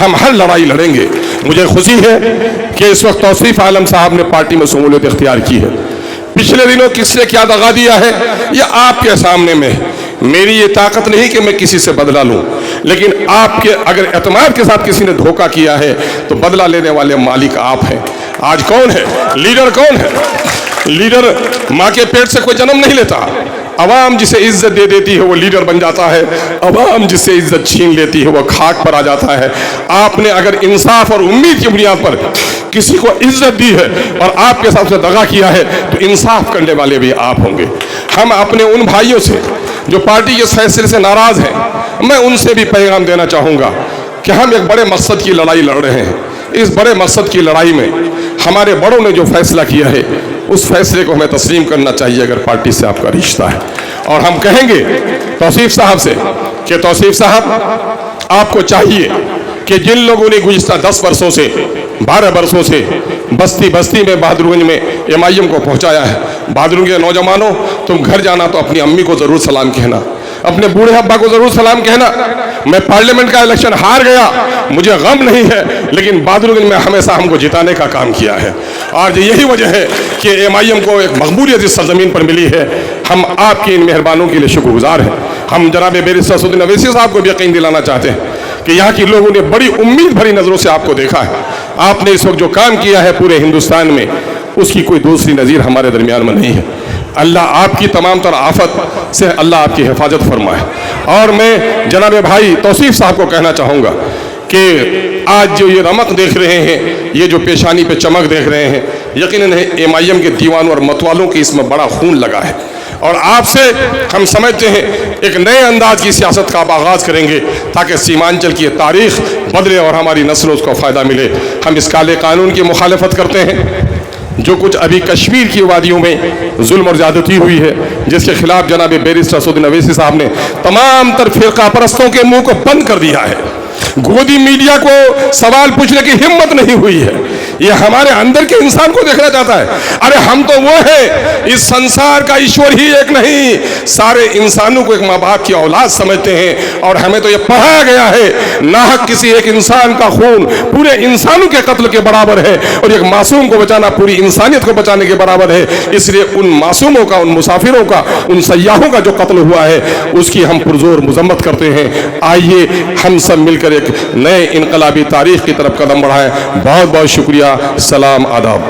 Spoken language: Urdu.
ہم ہر لڑائی لڑیں گے۔ مجھے خوشی ہے کہ اس وقت توصیف عالم صاحب نے پارٹی میں شمولیت اختیار کی ہے۔ پچھلے دنوں کس سے کیا دغا دیا ہے یہ آپ کے سامنے میں ہے۔ میری یہ طاقت نہیں کہ میں کسی سے بدلہ لوں، لیکن آپ کے اگر اعتماد کے ساتھ کسی نے دھوکہ کیا ہے تو بدلہ لینے والے مالک آپ ہیں۔ آج کون ہے لیڈر؟ کون ہے لیڈر؟ ماں کے پیٹ سے کوئی جنم نہیں لیتا۔ عوام جسے عزت دے دیتی ہے وہ لیڈر بن جاتا ہے، عوام جس سے عزت چھین لیتی ہے وہ کھاک پر آ جاتا ہے۔ آپ نے اگر انصاف اور امید کی بنیاد پر کسی کو عزت دی ہے اور آپ کے ساتھ دغا کیا ہے تو انصاف کرنے والے بھی آپ ہوں گے۔ ہم اپنے ان بھائیوں سے جو پارٹی کے فیصلے سے ناراض ہیں، میں ان سے بھی پیغام دینا چاہوں گا کہ ہم ایک بڑے مقصد کی لڑائی لڑ رہے ہیں۔ اس بڑے مقصد کی لڑائی میں ہمارے بڑوں نے جو فیصلہ کیا ہے اس فیصلے کو ہمیں تسلیم کرنا چاہیے اگر پارٹی سے آپ کا رشتہ ہے۔ اور ہم کہیں گے توصیف صاحب سے کہ توصیف صاحب آپ کو چاہیے کہ جن لوگوں نے گزشتہ 10 برسوں سے 12 برسوں سے بستی بستی میں بہادرگنج میں MIM کو پہنچایا ہے، بہادرگنج کے نوجوانوں تم گھر جانا تو اپنی امی کو ضرور سلام کہنا، اپنے بوڑھے ابا کو ضرور سلام کہنا۔ میں پارلیمنٹ کا الیکشن ہار گیا، مجھے غم نہیں ہے، لیکن بہادرگنج میں ہمیشہ ہم کو جتانے کا کام کیا ہے۔ آج یہی وجہ ہے کہ MIM کو ایک مقبولیت اس سرزمین پر ملی ہے۔ ہم آپ کی ان مہربانوں کے لیے شکر گزار ہیں۔ ہم جناب بیرسٹر اسدالدین اویسی صاحب کو بھی یقین دلانا چاہتے ہیں کہ یہاں کی لوگوں نے بڑی امید بھری نظروں سے آپ کو دیکھا ہے۔ آپ نے اس وقت جو کام کیا ہے پورے ہندوستان میں اس کی کوئی دوسری نظیر ہمارے درمیان میں نہیں ہے۔ اللہ آپ کی تمام تر آفت سے اللہ آپ کی حفاظت فرمائے۔ اور میں جناب بھائی توصیف صاحب کو کہنا چاہوں گا کہ آج جو یہ رمق دیکھ رہے ہیں، یہ جو پیشانی پہ چمک دیکھ رہے ہیں، یقیناً MIM کے دیوانوں اور متوالوں کی اس میں بڑا خون لگا ہے۔ اور آپ سے ہم سمجھتے ہیں ایک نئے انداز کی سیاست کا آپ آغاز کریں گے تاکہ سیمانچل کی تاریخ بدلے اور ہماری نسلوں اس کو فائدہ ملے۔ ہم اس کالے قانون کی مخالفت کرتے ہیں جو کچھ ابھی کشمیر کی وادیوں میں ظلم اور زیادتی ہوئی ہے، جس کے خلاف جناب بیرسٹر اسدالدین اویسی صاحب نے تمام تر فرقہ پرستوں کے منہ کو بند کر دیا ہے۔ گودی میڈیا کو سوال پوچھنے کی ہمت نہیں ہوئی ہے۔ یہ ہمارے اندر کے انسان کو دیکھنا چاہتا ہے۔ ارے ہم تو وہ ہیں، اس سنسار کا ایشور ہی ایک نہیں، سارے انسانوں کو ایک ماں باپ کی اولاد سمجھتے ہیں۔ اور ہمیں تو یہ پڑھایا گیا ہے ناحق کسی ایک انسان کا خون پورے انسانوں کے قتل کے برابر ہے، اور ایک معصوم کو بچانا پوری انسانیت کو بچانے کے برابر ہے۔ اس لیے ان معصوموں کا، ان مسافروں کا، ان سیاحوں کا جو قتل ہوا ہے اس کی ہم پرزور مذمت کرتے ہیں۔ آئیے ہم سب مل کر ایک نئے انقلابی تاریخ کی طرف قدم بڑھائیں۔ بہت بہت شکریہ۔ سلام، آداب۔